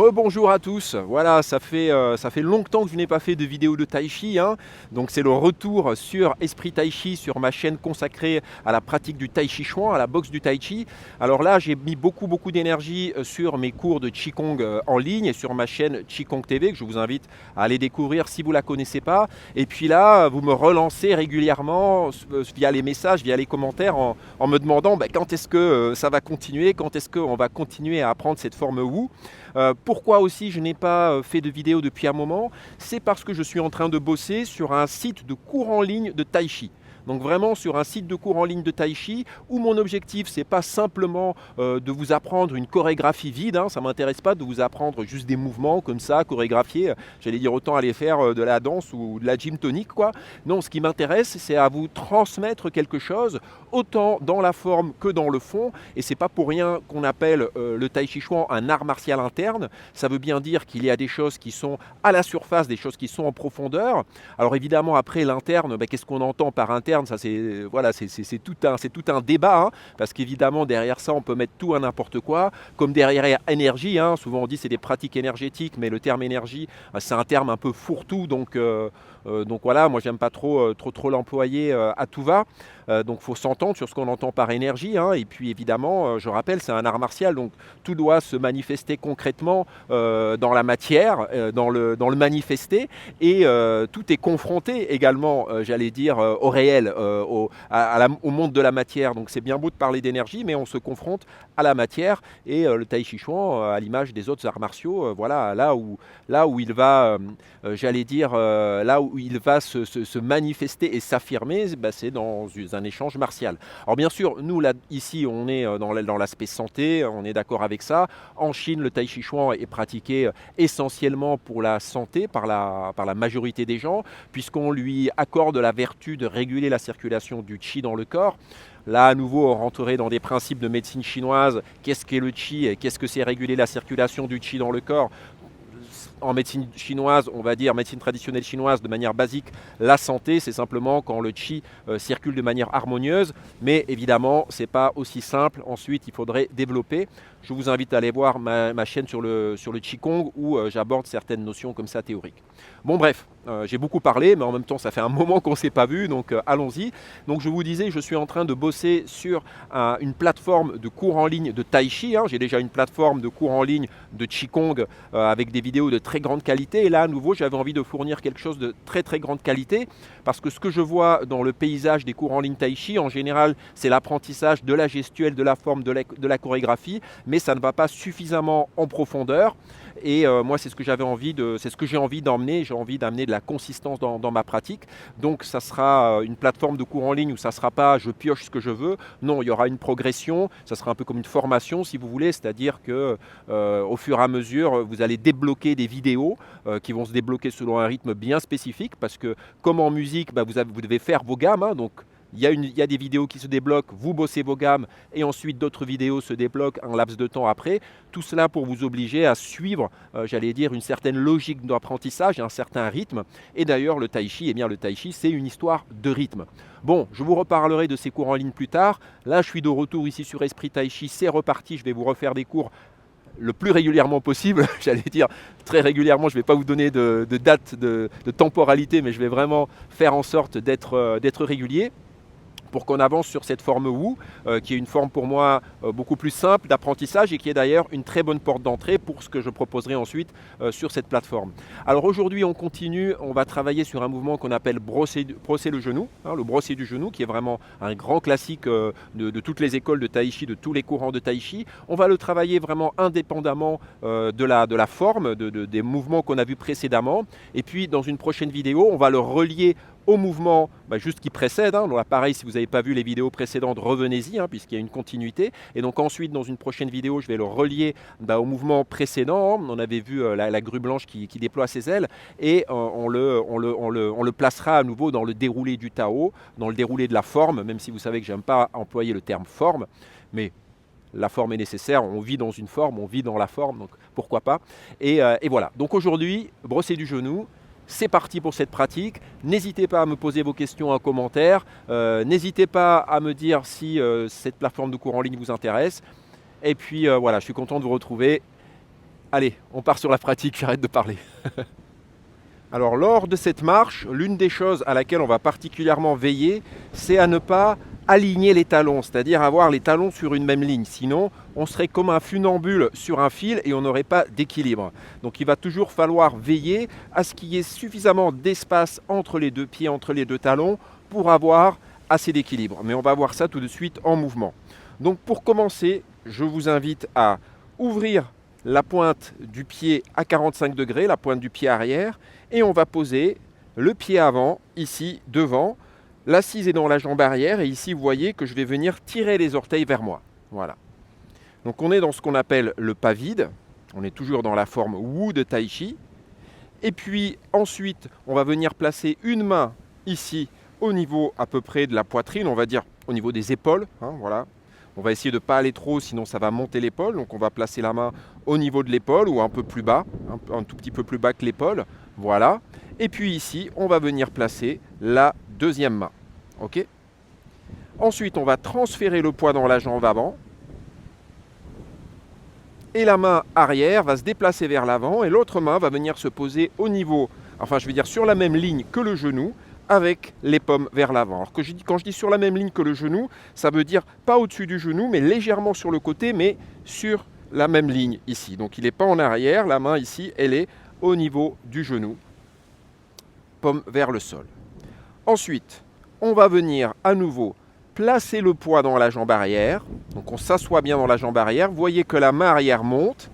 Rebonjour à tous. Voilà, ça fait longtemps que je n'ai pas fait de vidéo de Tai Chi, hein. Donc c'est le retour sur Esprit Tai Chi, sur ma chaîne consacrée à la pratique du Tai Chi Chuan, à la boxe du Tai Chi. Alors là, j'ai mis beaucoup d'énergie sur mes cours de Qigong en ligne et sur ma chaîne Qigong TV, que je vous invite à aller découvrir si vous ne la connaissez pas. Et puis là, vous me relancez régulièrement via les messages, via les commentaires, en me demandant quand est-ce que ça va continuer, quand est-ce qu'on va continuer à apprendre cette forme Wu. Pourquoi aussi je n'ai pas fait de vidéo depuis un moment? C'est parce que je suis en train de bosser sur un site de cours en ligne de Tai Chi. Donc vraiment sur un site de cours en ligne de Tai Chi où mon objectif c'est pas simplement de vous apprendre une chorégraphie vide, hein, ça ne m'intéresse pas de vous apprendre juste des mouvements comme ça, chorégraphiés, j'allais dire autant aller faire de la danse ou de la gym tonique quoi. Non, ce qui m'intéresse c'est à vous transmettre quelque chose autant dans la forme que dans le fond, et c'est pas pour rien qu'on appelle le Tai Chi Chuan un art martial interne. Ça veut bien dire qu'il y a des choses qui sont à la surface, des choses qui sont en profondeur. Alors évidemment après l'interne, qu'est-ce qu'on entend par interne? Ça c'est voilà, c'est tout un débat, hein, parce qu'évidemment derrière ça on peut mettre tout à n'importe quoi, comme derrière énergie, hein, souvent on dit c'est des pratiques énergétiques, mais le terme énergie c'est un terme un peu fourre-tout, donc voilà, moi j'aime pas trop l'employer à tout va. Donc il faut s'entendre sur ce qu'on entend par énergie, hein, et puis évidemment, je rappelle, c'est un art martial, donc tout doit se manifester concrètement dans la matière, dans le manifesté, et tout est confronté également, j'allais dire, au réel, au monde de la matière. Donc c'est bien beau de parler d'énergie, mais on se confronte à la matière, et le Tai Chi Chuan, à l'image des autres arts martiaux, voilà, là où il va, j'allais dire, là où il va se manifester et s'affirmer, c'est dans un échange martial. Alors bien sûr, nous là, ici, on est dans l'aspect santé, on est d'accord avec ça. En Chine, le Tai Chi Chuan est pratiqué essentiellement pour la santé par la majorité des gens, puisqu'on lui accorde la vertu de réguler la circulation du qi dans le corps. Là, à nouveau, on rentrerait dans des principes de médecine chinoise. Qu'est-ce qu'est le qi? Qu'est-ce que c'est réguler la circulation du qi dans le corps? En médecine chinoise, on va dire médecine traditionnelle chinoise de manière basique, la santé c'est simplement quand le qi circule de manière harmonieuse, mais évidemment c'est pas aussi simple. Ensuite il faudrait développer. Je vous invite à aller voir ma chaîne sur le Qigong où j'aborde certaines notions comme ça théoriques. Bon bref, j'ai beaucoup parlé, mais en même temps ça fait un moment qu'on ne s'est pas vu, donc allons-y. Donc je vous disais, je suis en train de bosser sur une plateforme de cours en ligne de Tai Chi, hein. J'ai déjà une plateforme de cours en ligne de Qigong avec des vidéos de très grande qualité, et là à nouveau j'avais envie de fournir quelque chose de très grande qualité, parce que ce que je vois dans le paysage des cours en ligne Tai Chi, en général c'est l'apprentissage de la gestuelle, de la forme, de la chorégraphie, mais ça ne va pas suffisamment en profondeur. Et moi c'est ce que j'ai envie d'emmener. J'ai envie d'amener de la consistance dans ma pratique. Donc ça sera une plateforme de cours en ligne où ça ne sera pas je pioche ce que je veux. Non, il y aura une progression, ça sera un peu comme une formation si vous voulez, c'est-à-dire que au fur et à mesure vous allez débloquer des vidéos qui vont se débloquer selon un rythme bien spécifique, parce que comme en musique, vous devez faire vos gammes, hein, donc il y a des vidéos qui se débloquent, vous bossez vos gammes, et ensuite d'autres vidéos se débloquent un laps de temps après. Tout cela pour vous obliger à suivre, j'allais dire, une certaine logique d'apprentissage et un certain rythme. Et d'ailleurs, le Tai Chi, le Tai Chi, c'est une histoire de rythme. Bon, je vous reparlerai de ces cours en ligne plus tard. Là, je suis de retour ici sur Esprit Tai Chi, c'est reparti, je vais vous refaire des cours le plus régulièrement possible, j'allais dire très régulièrement, je ne vais pas vous donner de date, de temporalité, mais je vais vraiment faire en sorte d'être régulier, pour qu'on avance sur cette forme Wu, qui est une forme pour moi beaucoup plus simple d'apprentissage, et qui est d'ailleurs une très bonne porte d'entrée pour ce que je proposerai ensuite sur cette plateforme. Alors aujourd'hui on continue, on va travailler sur un mouvement qu'on appelle brosser le genou, hein, le brosser du genou, qui est vraiment un grand classique de toutes les écoles de Tai Chi, de tous les courants de Tai Chi. On va le travailler vraiment indépendamment de la forme, des mouvements qu'on a vus précédemment, et puis dans une prochaine vidéo on va le relier au mouvement juste qui précède, hein. Donc pareil, si vous n'avez pas vu les vidéos précédentes, revenez-y, hein, puisqu'il y a une continuité. Et donc ensuite, dans une prochaine vidéo, je vais le relier au mouvement précédent. On avait vu la grue blanche qui déploie ses ailes, et on le placera à nouveau dans le déroulé du Tao, dans le déroulé de la forme, même si vous savez que j'aime pas employer le terme forme, mais la forme est nécessaire, on vit dans une forme, on vit dans la forme, donc pourquoi pas. Et voilà, donc aujourd'hui, brosser du genou. C'est parti pour cette pratique. N'hésitez pas à me poser vos questions en commentaire. N'hésitez pas à me dire si cette plateforme de cours en ligne vous intéresse. Et puis voilà, je suis content de vous retrouver. Allez, on part sur la pratique, j'arrête de parler. Alors lors de cette marche, l'une des choses à laquelle on va particulièrement veiller, c'est à ne pas aligner les talons, c'est-à-dire avoir les talons sur une même ligne. Sinon, on serait comme un funambule sur un fil et on n'aurait pas d'équilibre. Donc il va toujours falloir veiller à ce qu'il y ait suffisamment d'espace entre les deux pieds, entre les deux talons, pour avoir assez d'équilibre. Mais on va voir ça tout de suite en mouvement. Donc pour commencer, je vous invite à ouvrir la pointe du pied à 45 degrés, la pointe du pied arrière, et on va poser le pied avant, ici, devant. L'assise est dans la jambe arrière, et ici, vous voyez que je vais venir tirer les orteils vers moi. Voilà. Donc on est dans ce qu'on appelle le pas vide. On est toujours dans la forme Wu de Tai Chi. Et puis ensuite, on va venir placer une main ici, au niveau à peu près de la poitrine, on va dire au niveau des épaules. Voilà. On va essayer de ne pas aller trop, sinon ça va monter l'épaule. Donc on va placer la main au niveau de l'épaule ou un peu plus bas, un tout petit peu plus bas que l'épaule. Voilà. Et puis ici, on va venir placer la deuxième main. Ok ? Ensuite, on va transférer le poids dans la jambe avant. Et la main arrière va se déplacer vers l'avant et l'autre main va venir se poser au niveau, enfin je vais dire sur la même ligne que le genou, avec les paumes vers l'avant. Alors quand je dis sur la même ligne que le genou, ça veut dire pas au-dessus du genou, mais légèrement sur le côté, mais sur la même ligne ici. Donc il n'est pas en arrière, la main ici, elle est au niveau du genou, paume vers le sol. Ensuite, on va venir à nouveau placer le poids dans la jambe arrière. Donc on s'assoit bien dans la jambe arrière. Vous voyez que la main arrière monte,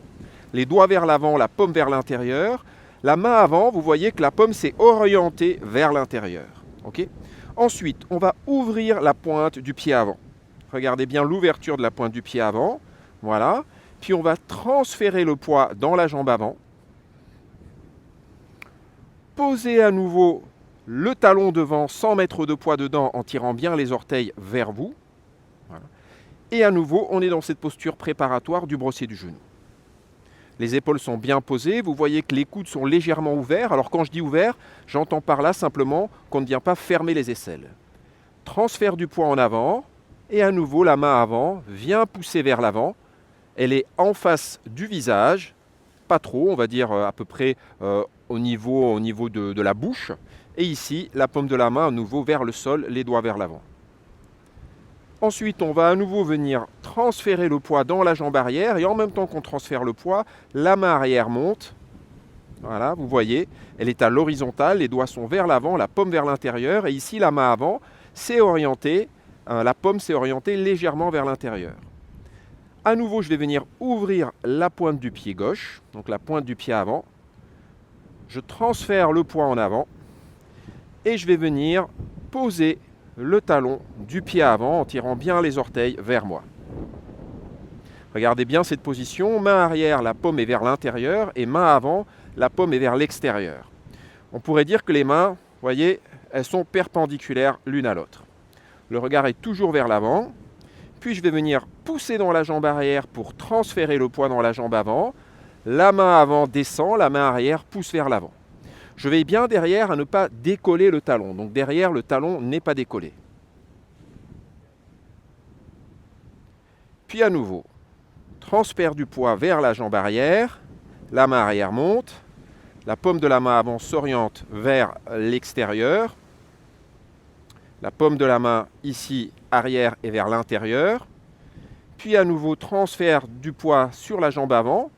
les doigts vers l'avant, la paume vers l'intérieur. La main avant, vous voyez que la paume s'est orientée vers l'intérieur. Okay ? Ensuite, on va ouvrir la pointe du pied avant. Regardez bien l'ouverture de la pointe du pied avant. Voilà. Puis on va transférer le poids dans la jambe avant. Poser à nouveau le talon devant sans mettre de poids dedans en tirant bien les orteils vers vous. Voilà. Et à nouveau, on est dans cette posture préparatoire du brossier du genou. Les épaules sont bien posées, vous voyez que les coudes sont légèrement ouverts. Alors quand je dis ouvert, j'entends par là simplement qu'on ne vient pas fermer les aisselles. Transfert du poids en avant, et à nouveau la main avant vient pousser vers l'avant. Elle est en face du visage, pas trop, on va dire à peu près au niveau de la bouche. Et ici, la paume de la main à nouveau vers le sol, les doigts vers l'avant. Ensuite, on va à nouveau venir transférer le poids dans la jambe arrière et en même temps qu'on transfère le poids, la main arrière monte. Voilà, vous voyez, elle est à l'horizontale, les doigts sont vers l'avant, la paume vers l'intérieur. Et ici, la main avant s'est orientée, la paume s'est orientée légèrement vers l'intérieur. À nouveau, je vais venir ouvrir la pointe du pied gauche, donc la pointe du pied avant. Je transfère le poids en avant et je vais venir poser le talon du pied avant en tirant bien les orteils vers moi. Regardez bien cette position, main arrière, la paume est vers l'intérieur et main avant, la paume est vers l'extérieur. On pourrait dire que les mains, vous voyez, elles sont perpendiculaires l'une à l'autre. Le regard est toujours vers l'avant, puis je vais venir pousser dans la jambe arrière pour transférer le poids dans la jambe avant. La main avant descend, la main arrière pousse vers l'avant. Je veille bien derrière à ne pas décoller le talon. Donc derrière, le talon n'est pas décollé. Puis à nouveau, transfert du poids vers la jambe arrière. La main arrière monte. La paume de la main avant s'oriente vers l'extérieur. La paume de la main ici, arrière et vers l'intérieur. Puis à nouveau, transfert du poids sur la jambe avant.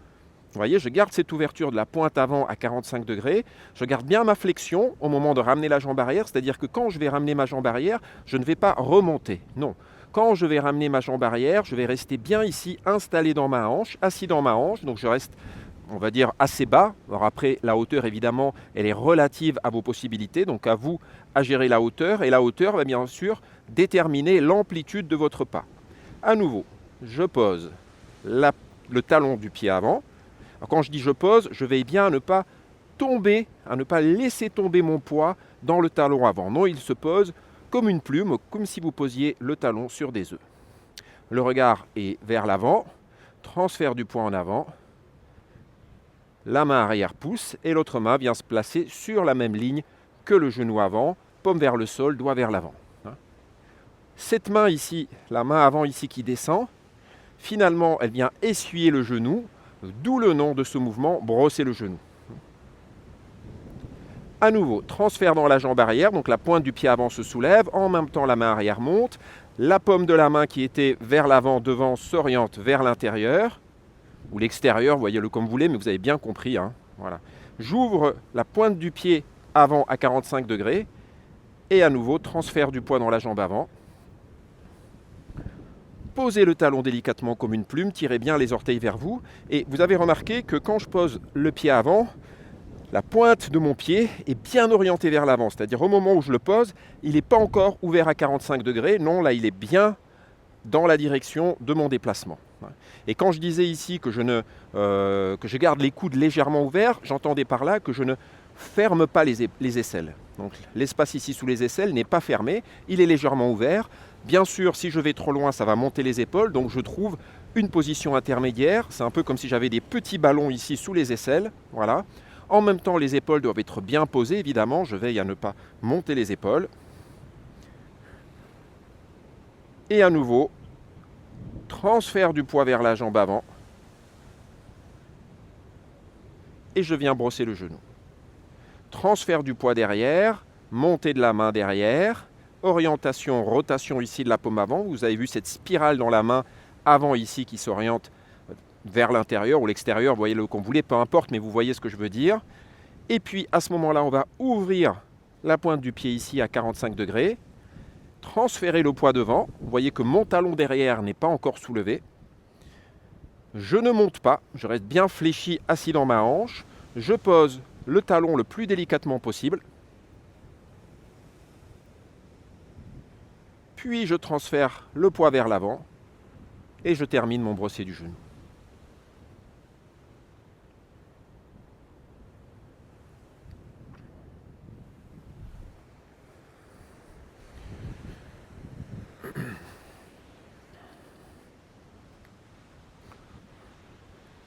Vous voyez, je garde cette ouverture de la pointe avant à 45 degrés. Je garde bien ma flexion au moment de ramener la jambe arrière. C'est-à-dire que quand je vais ramener ma jambe arrière, je ne vais pas remonter. Non. Quand je vais ramener ma jambe arrière, je vais rester bien ici, installé dans ma hanche, assis dans ma hanche. Donc je reste, on va dire, assez bas. Alors après, la hauteur, évidemment, elle est relative à vos possibilités. Donc à vous à gérer la hauteur. Et la hauteur va bien sûr déterminer l'amplitude de votre pas. À nouveau, je pose le talon du pied avant. Alors quand je dis je pose, je veille bien à ne pas tomber, à ne pas laisser tomber mon poids dans le talon avant. Non, il se pose comme une plume, comme si vous posiez le talon sur des œufs. Le regard est vers l'avant, transfert du poids en avant, la main arrière pousse et l'autre main vient se placer sur la même ligne que le genou avant, paume vers le sol, doigt vers l'avant. Cette main ici, la main avant ici qui descend, finalement elle vient essuyer le genou D'où le nom de ce mouvement, brosser le genou. À nouveau, transfert dans la jambe arrière, donc la pointe du pied avant se soulève, en même temps la main arrière monte, la paume de la main qui était vers l'avant, devant, s'oriente vers l'intérieur, ou l'extérieur, voyez-le comme vous voulez, mais vous avez bien compris. Hein, voilà. J'ouvre la pointe du pied avant à 45 degrés, et à nouveau, transfert du poids dans la jambe avant. Posez le talon délicatement comme une plume, tirez bien les orteils vers vous, et vous avez remarqué que quand je pose le pied avant, la pointe de mon pied est bien orientée vers l'avant, c'est-à-dire au moment où je le pose, il n'est pas encore ouvert à 45 degrés, non, là il est bien dans la direction de mon déplacement. Et quand je disais ici que je garde les coudes légèrement ouverts, j'entendais par là que je ne ferme pas les aisselles. Donc l'espace ici sous les aisselles n'est pas fermé, il est légèrement ouvert. Bien sûr, si je vais trop loin, ça va monter les épaules, donc je trouve une position intermédiaire. C'est un peu comme si j'avais des petits ballons ici sous les aisselles, voilà. En même temps, les épaules doivent être bien posées, évidemment. Je veille à ne pas monter les épaules. Et à nouveau, transfert du poids vers la jambe avant. Et je viens brosser le genou. Transfert du poids derrière, montée de la main derrière, orientation, rotation ici de la paume avant. Vous avez vu cette spirale dans la main avant ici qui s'oriente vers l'intérieur ou l'extérieur, vous voyez-le comme vous voulez, peu importe, mais vous voyez ce que je veux dire. Et puis à ce moment-là, on va ouvrir la pointe du pied ici à 45 degrés, transférer le poids devant. Vous voyez que mon talon derrière n'est pas encore soulevé. Je ne monte pas, je reste bien fléchi, assis dans ma hanche. Je pose le talon le plus délicatement possible. Puis je transfère le poids vers l'avant et je termine mon brossé du genou.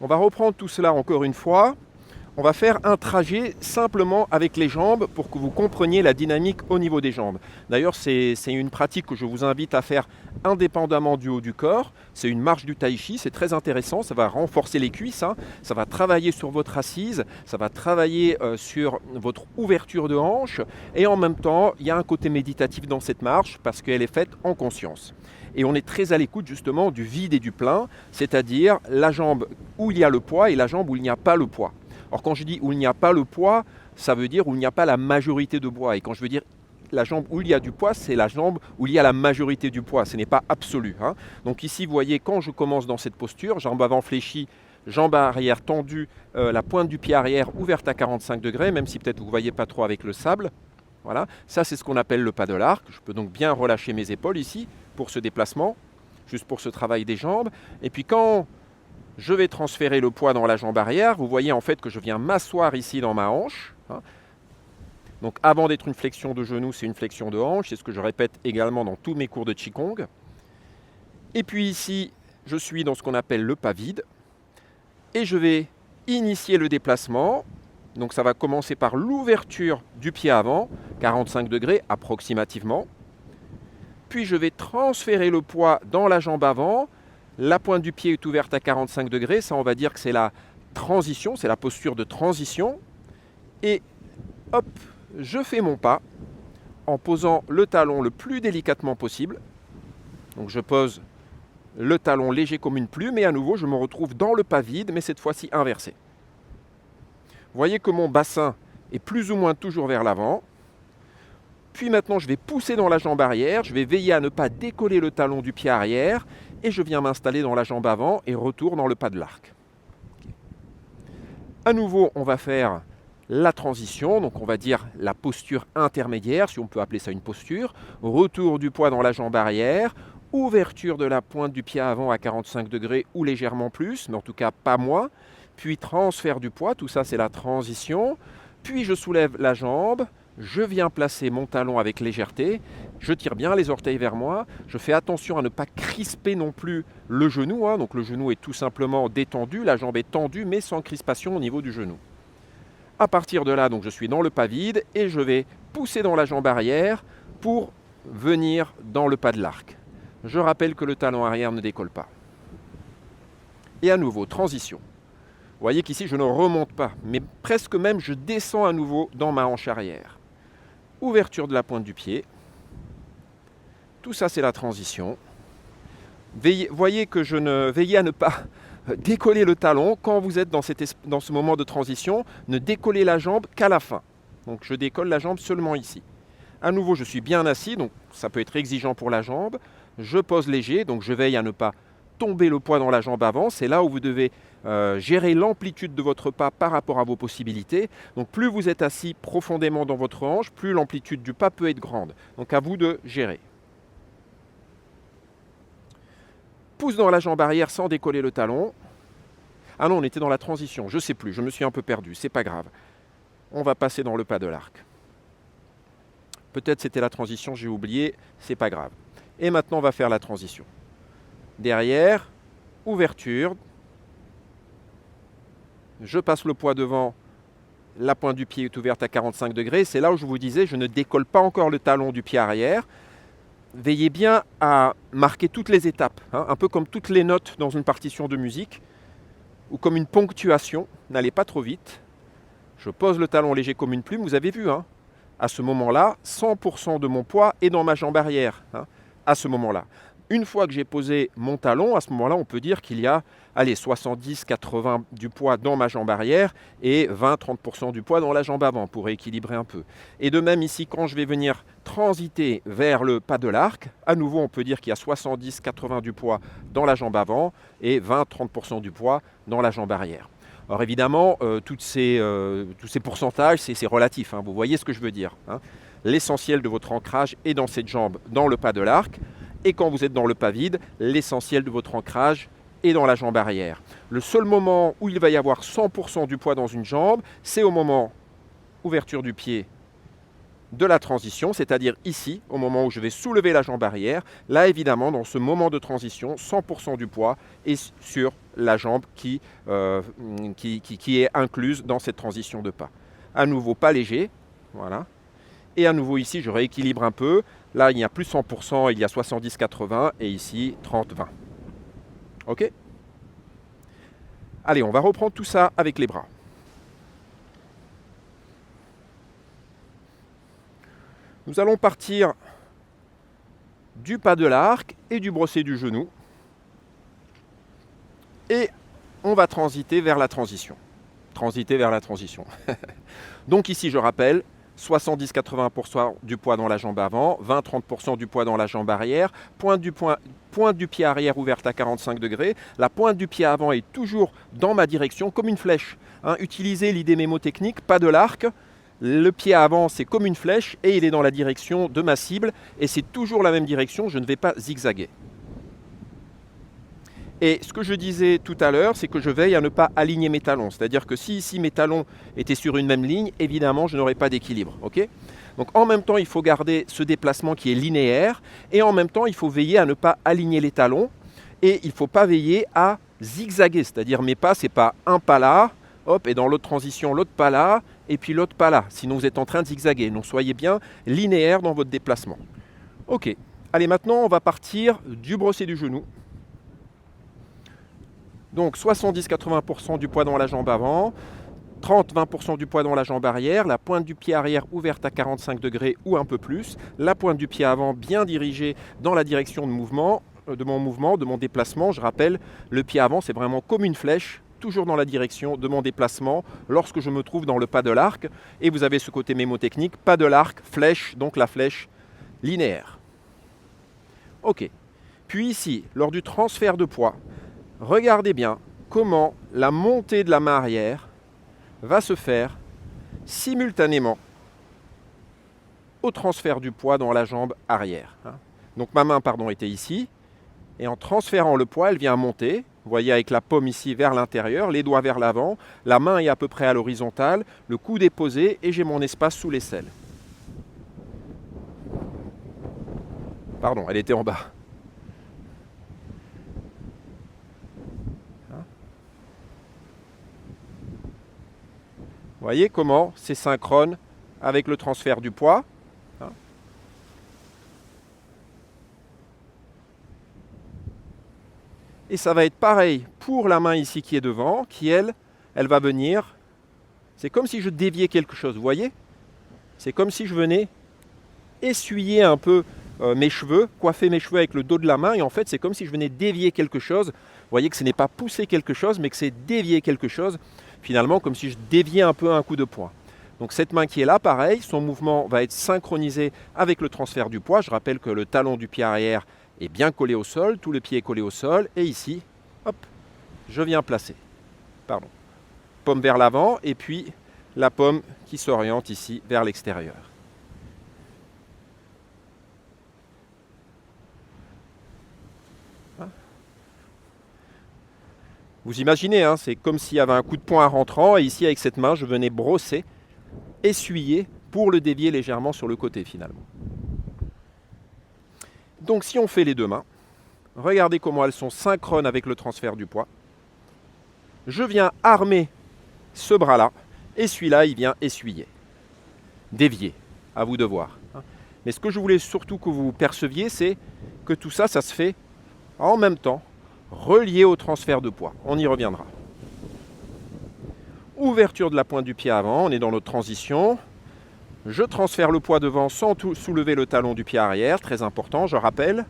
On va reprendre tout cela encore une fois. On va faire un trajet simplement avec les jambes pour que vous compreniez la dynamique au niveau des jambes. D'ailleurs, c'est une pratique que je vous invite à faire indépendamment du haut du corps. C'est une marche du tai chi, c'est très intéressant, ça va renforcer les cuisses, hein. Ça va travailler sur votre assise, ça va travailler sur votre ouverture de hanche. Et en même temps, il y a un côté méditatif dans cette marche parce qu'elle est faite en conscience. Et on est très à l'écoute justement du vide et du plein, c'est-à-dire la jambe où il y a le poids et la jambe où il n'y a pas le poids. Alors quand je dis où il n'y a pas le poids, ça veut dire où il n'y a pas la majorité de poids. Et quand je veux dire la jambe où il y a du poids, c'est la jambe où il y a la majorité du poids. Ce n'est pas absolu, hein. Donc ici, vous voyez, quand je commence dans cette posture, jambe avant fléchie, jambe arrière tendue, la pointe du pied arrière ouverte à 45 degrés, même si peut-être vous ne voyez pas trop avec le sable. Voilà, ça c'est ce qu'on appelle le pas de l'arc. Je peux donc bien relâcher mes épaules ici pour ce déplacement, juste pour ce travail des jambes. Et puis quand je vais transférer le poids dans la jambe arrière, vous voyez en fait que je viens m'asseoir ici dans ma hanche, hein. Donc avant d'être une flexion de genou, c'est une flexion de hanche, c'est ce que je répète également dans tous mes cours de Qigong. Et puis ici, je suis dans ce qu'on appelle le pas vide, et je vais initier le déplacement. Donc ça va commencer par l'ouverture du pied avant, 45 degrés approximativement. Puis je vais transférer le poids dans la jambe avant. La pointe du pied est ouverte à 45 degrés. Ça, on va dire que c'est la transition, c'est la posture de transition. Et hop, je fais mon pas en posant le talon le plus délicatement possible. Donc je pose le talon léger comme une plume et à nouveau, je me retrouve dans le pas vide, mais cette fois-ci inversé. Vous voyez que mon bassin est plus ou moins toujours vers l'avant. Puis maintenant, je vais pousser dans la jambe arrière. Je vais veiller à ne pas décoller le talon du pied arrière. Et je viens m'installer dans la jambe avant et retour dans le pas de l'arc. Okay. À nouveau, on va faire la transition. Donc on va dire la posture intermédiaire, si on peut appeler ça une posture. Retour du poids dans la jambe arrière. Ouverture de la pointe du pied avant à 45 degrés ou légèrement plus, mais en tout cas pas moins. Puis transfert du poids, tout ça c'est la transition. Puis je soulève la jambe, je viens placer mon talon avec légèreté, je tire bien les orteils vers moi, je fais attention à ne pas crisper non plus le genou, hein. Donc le genou est tout simplement détendu, la jambe est tendue mais sans crispation au niveau du genou. À partir de là, donc je suis dans le pas vide et je vais pousser dans la jambe arrière pour venir dans le pas de l'arc. Je rappelle que le talon arrière ne décolle pas. Et à nouveau, transition. Vous voyez qu'ici, je ne remonte pas, mais presque même, je descends à nouveau dans ma hanche arrière. Ouverture de la pointe du pied. Tout ça, c'est la transition. Voyez que veillez à ne pas décoller le talon quand vous êtes dans ce moment de transition. Ne décollez la jambe qu'à la fin. Donc, je décolle la jambe seulement ici. À nouveau, je suis bien assis, donc ça peut être exigeant pour la jambe. Je pose léger, donc je veille à ne pas tomber le poids dans la jambe avant. C'est là où vous devez gérer l'amplitude de votre pas par rapport à vos possibilités. Donc plus vous êtes assis profondément dans votre hanche, plus l'amplitude du pas peut être grande. Donc à vous de gérer. Pouce dans la jambe arrière sans décoller le talon. Ah non, on était dans la transition, je ne sais plus, je me suis un peu perdu, c'est pas grave. On va passer dans le pas de l'arc. Peut-être c'était la transition, j'ai oublié, c'est pas grave. Et maintenant, on va faire la transition. Derrière, ouverture. Je passe le poids devant, la pointe du pied est ouverte à 45 degrés. C'est là où je vous disais, je ne décolle pas encore le talon du pied arrière. Veillez bien à marquer toutes les étapes, hein, un peu comme toutes les notes dans une partition de musique, ou comme une ponctuation. N'allez pas trop vite. Je pose le talon léger comme une plume, vous avez vu, hein. À ce moment-là, 100% de mon poids est dans ma jambe arrière, hein, à ce moment-là. Une fois que j'ai posé mon talon, à ce moment-là, on peut dire qu'il y a 70-80 du poids dans ma jambe arrière et 20-30% du poids dans la jambe avant pour équilibrer un peu. Et de même ici, quand je vais venir transiter vers le pas de l'arc, à nouveau, on peut dire qu'il y a 70-80 du poids dans la jambe avant et 20-30% du poids dans la jambe arrière. Alors évidemment, tous ces pourcentages, c'est relatif, hein, vous voyez ce que je veux dire, hein. L'essentiel de votre ancrage est dans cette jambe, dans le pas de l'arc. Et quand vous êtes dans le pas vide, l'essentiel de votre ancrage est dans la jambe arrière. Le seul moment où il va y avoir 100% du poids dans une jambe, c'est au moment ouverture du pied de la transition, c'est-à-dire ici, au moment où je vais soulever la jambe arrière. Là, évidemment, dans ce moment de transition, 100% du poids est sur la jambe qui est incluse dans cette transition de pas. À nouveau, pas léger, voilà. Et à nouveau ici, je rééquilibre un peu. Là, il n'y a plus 100%, il y a 70-80 et ici 30-20. OK? Allez, on va reprendre tout ça avec les bras. Nous allons partir du pas de l'arc et du brossé du genou. Et on va transiter vers la transition. Transiter vers la transition. Donc ici, je rappelle, 70-80% du poids dans la jambe avant, 20-30% du poids dans la jambe arrière, pointe du pied arrière ouverte à 45 degrés, la pointe du pied avant est toujours dans ma direction comme une flèche. Hein, utilisez l'idée mémotechnique, pas de l'arc, le pied avant c'est comme une flèche et il est dans la direction de ma cible et c'est toujours la même direction, je ne vais pas zigzaguer. Et ce que je disais tout à l'heure, c'est que je veille à ne pas aligner mes talons. C'est-à-dire que si ici mes talons étaient sur une même ligne, évidemment, je n'aurais pas d'équilibre. Okay ? Donc en même temps, il faut garder ce déplacement qui est linéaire. Et en même temps, il faut veiller à ne pas aligner les talons. Et il ne faut pas veiller à zigzaguer. C'est-à-dire mes pas, ce n'est pas un pas là, hop, et dans l'autre transition, l'autre pas là, et puis l'autre pas là. Sinon, vous êtes en train de zigzaguer. Donc soyez bien linéaire dans votre déplacement. Ok. Allez, maintenant, on va partir du brossé du genou. Donc 70-80% du poids dans la jambe avant, 30-20% du poids dans la jambe arrière, la pointe du pied arrière ouverte à 45 degrés ou un peu plus, la pointe du pied avant bien dirigée dans la direction de mon mouvement, de mon déplacement. Je rappelle, le pied avant c'est vraiment comme une flèche, toujours dans la direction de mon déplacement lorsque je me trouve dans le pas de l'arc. Et vous avez ce côté mémotechnique, pas de l'arc, flèche, donc la flèche linéaire. Ok. Puis ici, lors du transfert de poids, regardez bien comment la montée de la main arrière va se faire simultanément au transfert du poids dans la jambe arrière. Donc ma main était ici, et en transférant le poids, elle vient monter. Vous voyez avec la paume ici vers l'intérieur, les doigts vers l'avant, la main est à peu près à l'horizontale, le coude est posé et j'ai mon espace sous l'aisselle. Pardon, elle était en bas. Vous voyez comment c'est synchrone avec le transfert du poids. Et ça va être pareil pour la main ici qui est devant, qui elle elle va venir. C'est comme si je déviais quelque chose, vous voyez? C'est comme si je venais essuyer un peu mes cheveux, coiffer mes cheveux avec le dos de la main, et en fait c'est comme si je venais dévier quelque chose. Vous voyez que ce n'est pas pousser quelque chose, mais que c'est dévier quelque chose, finalement comme si je déviais un peu un coup de poing. Donc cette main qui est là, pareil, son mouvement va être synchronisé avec le transfert du poids. Je rappelle que le talon du pied arrière est bien collé au sol, tout le pied est collé au sol, et ici, hop, je viens placer. Pardon. Paume vers l'avant, et puis la paume qui s'oriente ici vers l'extérieur. Vous imaginez, hein, c'est comme s'il y avait un coup de poing rentrant, et ici avec cette main, je venais brosser, essuyer, pour le dévier légèrement sur le côté finalement. Donc si on fait les deux mains, regardez comment elles sont synchrones avec le transfert du poids. Je viens armer ce bras-là, et celui-là, il vient essuyer, dévier, à vous de voir. Mais ce que je voulais surtout que vous perceviez, c'est que tout ça, ça se fait en même temps, relié au transfert de poids. On y reviendra. Ouverture de la pointe du pied avant, on est dans notre transition. Je transfère le poids devant sans soulever le talon du pied arrière, très important, je rappelle.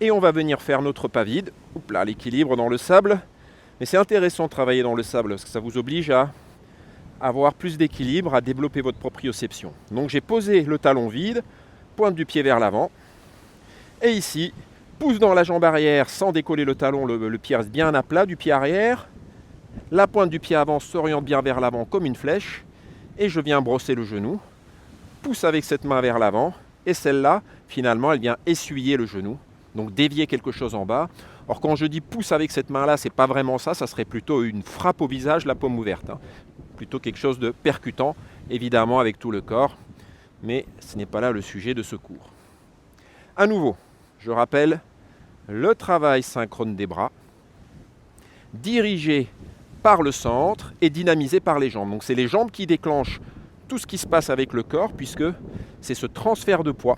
Et on va venir faire notre pas vide. Oups là, l'équilibre dans le sable. Mais c'est intéressant de travailler dans le sable, parce que ça vous oblige à avoir plus d'équilibre, à développer votre proprioception. Donc j'ai posé le talon vide, pointe du pied vers l'avant. Et ici, pousse dans la jambe arrière sans décoller le talon, le pied reste bien à plat du pied arrière. La pointe du pied avant s'oriente bien vers l'avant comme une flèche. Et je viens brosser le genou. Pousse avec cette main vers l'avant. Et celle-là, finalement, elle vient essuyer le genou. Donc dévier quelque chose en bas. Or quand je dis pousse avec cette main-là, c'est pas vraiment ça. Ça serait plutôt une frappe au visage, la paume ouverte. Plutôt quelque chose de percutant, évidemment avec tout le corps. Mais ce n'est pas là le sujet de ce cours. À nouveau, je rappelle le travail synchrone des bras, dirigé par le centre et dynamisé par les jambes. Donc c'est les jambes qui déclenchent tout ce qui se passe avec le corps, puisque c'est ce transfert de poids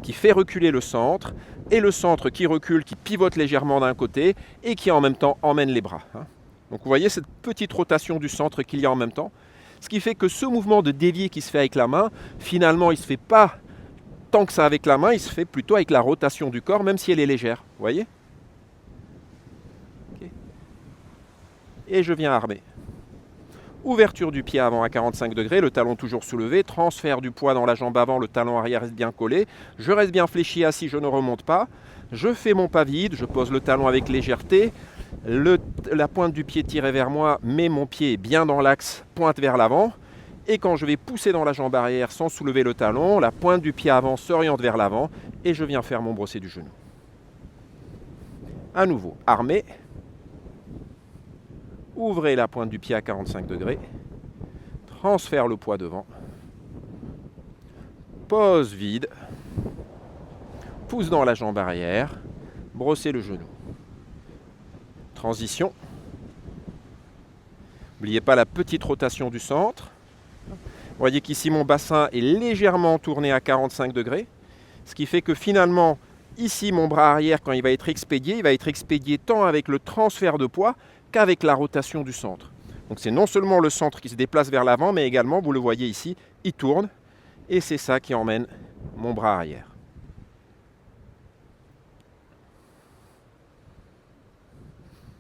qui fait reculer le centre, et le centre qui recule, qui pivote légèrement d'un côté, et qui en même temps emmène les bras. Donc vous voyez cette petite rotation du centre qu'il y a en même temps, ce qui fait que ce mouvement de dévier qui se fait avec la main, finalement il ne se fait pas tant que ça avec la main, il se fait plutôt avec la rotation du corps, même si elle est légère. Vous voyez? Okay. Et je viens armer. Ouverture du pied avant à 45 degrés, le talon toujours soulevé, transfert du poids dans la jambe avant, le talon arrière reste bien collé, je reste bien fléchi assis, je ne remonte pas, je fais mon pas vide, je pose le talon avec légèreté, la pointe du pied tirée vers moi, mais mon pied est bien dans l'axe, pointe vers l'avant, et quand je vais pousser dans la jambe arrière sans soulever le talon, la pointe du pied avant s'oriente vers l'avant, et je viens faire mon brosser du genou. À nouveau, armé. Ouvrez la pointe du pied à 45 degrés, transfère le poids devant, pose vide, pousse dans la jambe arrière, brossez le genou. Transition. N'oubliez pas la petite rotation du centre. Vous voyez qu'ici mon bassin est légèrement tourné à 45 degrés, ce qui fait que finalement, ici mon bras arrière, quand il va être expédié tant avec le transfert de poids qu'avec la rotation du centre. Donc c'est non seulement le centre qui se déplace vers l'avant, mais également, vous le voyez ici, il tourne, et c'est ça qui emmène mon bras arrière.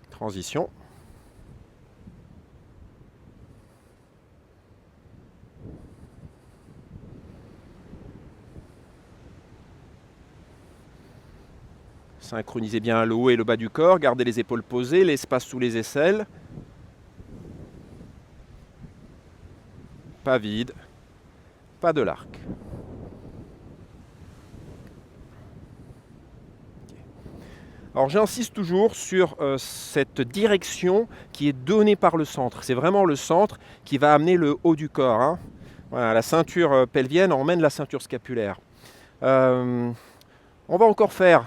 Transition. Synchronisez bien le haut et le bas du corps, gardez les épaules posées, l'espace sous les aisselles. Pas vide, pas de l'arc. Alors j'insiste toujours sur cette direction qui est donnée par le centre. C'est vraiment le centre qui va amener le haut du corps. Voilà, la ceinture pelvienne emmène la ceinture scapulaire. On va encore faire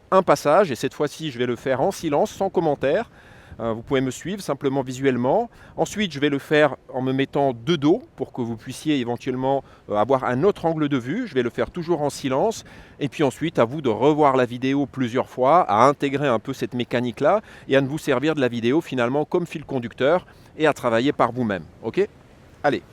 un passage, et cette fois-ci je vais le faire en silence, sans commentaire. Vous pouvez me suivre simplement visuellement. Ensuite, je vais le faire en me mettant de dos pour que vous puissiez éventuellement avoir un autre angle de vue. Je vais le faire toujours en silence. Et puis ensuite, à vous de revoir la vidéo plusieurs fois, à intégrer un peu cette mécanique-là et à ne vous servir de la vidéo finalement comme fil conducteur et à travailler par vous-même. Ok ? Allez.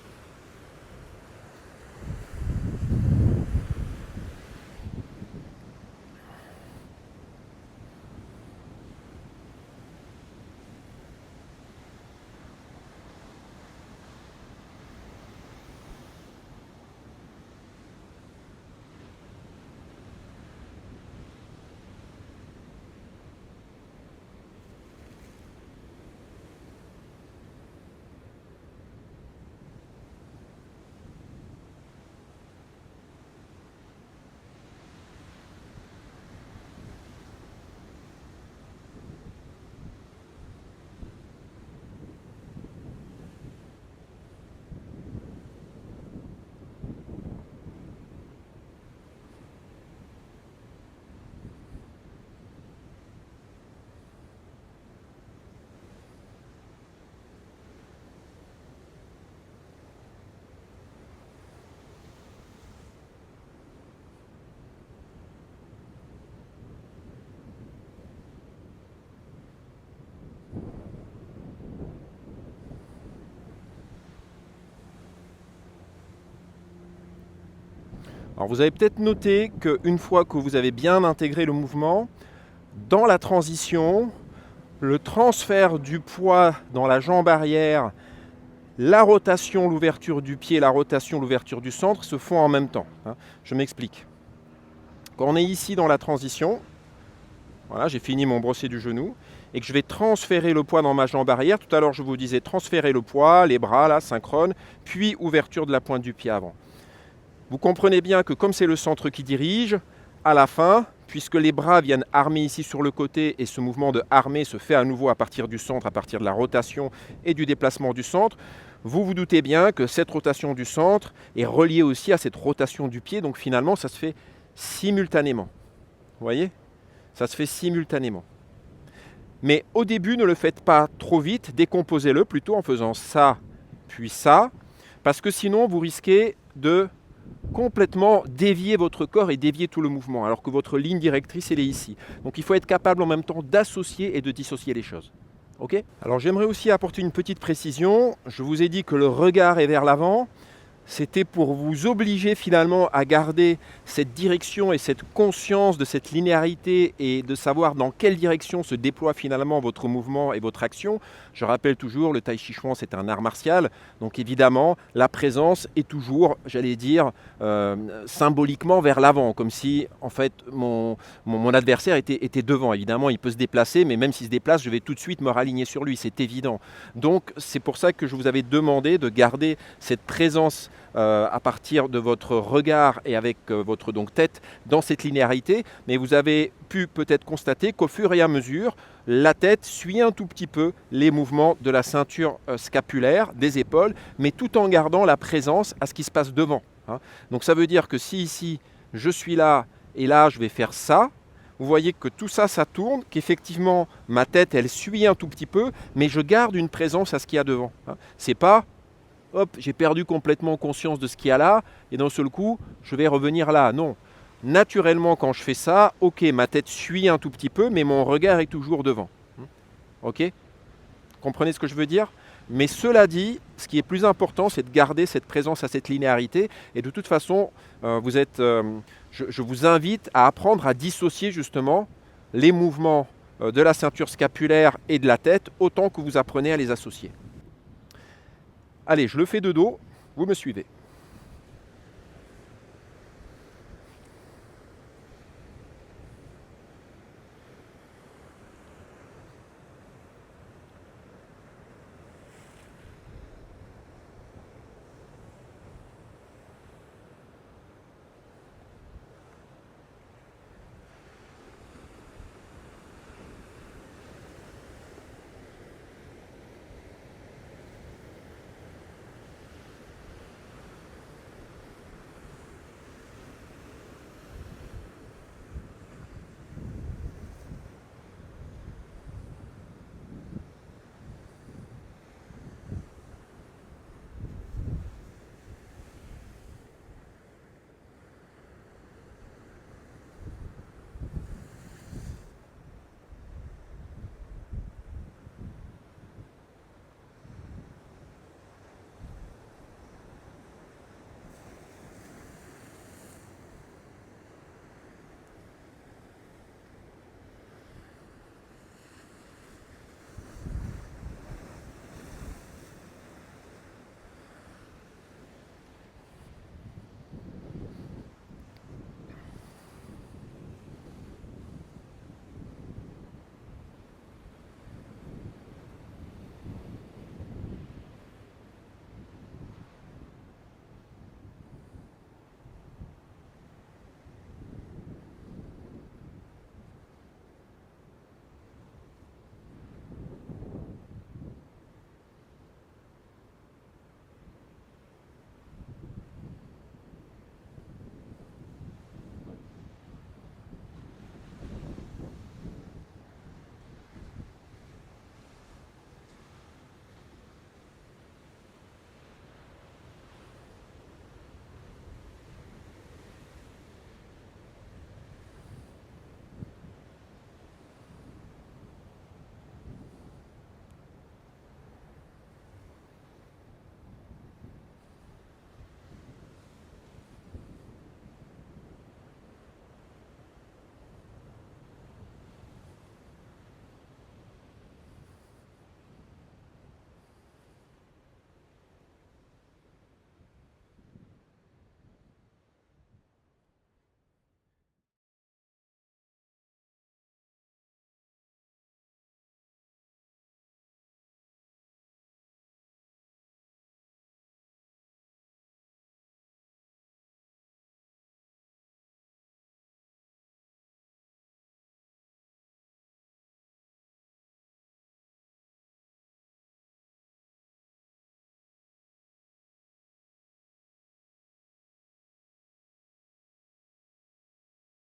Alors vous avez peut-être noté qu'une fois que vous avez bien intégré le mouvement, dans la transition, le transfert du poids dans la jambe arrière, la rotation, l'ouverture du pied, la rotation, l'ouverture du centre se font en même temps. Je m'explique. Quand on est ici dans la transition, voilà, j'ai fini mon brossé du genou, et que je vais transférer le poids dans ma jambe arrière. Tout à l'heure, je vous disais transférer le poids, les bras là, synchrone, puis ouverture de la pointe du pied avant. Vous comprenez bien que comme c'est le centre qui dirige, à la fin, puisque les bras viennent armer ici sur le côté et ce mouvement de armer se fait à nouveau à partir du centre, à partir de la rotation et du déplacement du centre, vous vous doutez bien que cette rotation du centre est reliée aussi à cette rotation du pied, donc finalement ça se fait simultanément. Vous voyez ? Ça se fait simultanément. Mais au début, ne le faites pas trop vite, décomposez-le plutôt en faisant ça, puis ça, parce que sinon vous risquez de complètement dévier votre corps et dévier tout le mouvement, alors que votre ligne directrice, elle est ici. Donc il faut être capable en même temps d'associer et de dissocier les choses. Ok ? Alors j'aimerais aussi apporter une petite précision. Je vous ai dit que le regard est vers l'avant. C'était pour vous obliger finalement à garder cette direction et cette conscience de cette linéarité et de savoir dans quelle direction se déploie finalement votre mouvement et votre action. Je rappelle toujours, le Tai Chi Chuan, c'est un art martial, donc évidemment la présence est toujours, j'allais dire, symboliquement vers l'avant, comme si en fait mon adversaire était devant. Évidemment, il peut se déplacer, mais même s'il se déplace, je vais tout de suite me raligner sur lui, c'est évident. Donc c'est pour ça que je vous avais demandé de garder cette présence à partir de votre regard et avec votre tête dans cette linéarité, mais vous avez pu peut-être constater qu'au fur et à mesure, la tête suit un tout petit peu les mouvements de la ceinture scapulaire, des épaules, mais tout en gardant la présence à ce qui se passe devant. Donc ça veut dire que si ici, je suis là et là, je vais faire ça, vous voyez que tout ça, ça tourne, qu'effectivement, ma tête, elle suit un tout petit peu, mais je garde une présence à ce qu'il y a devant. C'est pas hop, j'ai perdu complètement conscience de ce qu'il y a là, et d'un seul coup, je vais revenir là. Non. Naturellement, quand je fais ça, ok, ma tête suit un tout petit peu, mais mon regard est toujours devant. Ok ? Comprenez ce que je veux dire ? Mais cela dit, ce qui est plus important, c'est de garder cette présence à cette linéarité. Et de toute façon, je vous invite à apprendre à dissocier justement les mouvements de la ceinture scapulaire et de la tête, autant que vous apprenez à les associer. Allez, je le fais de dos, vous me suivez.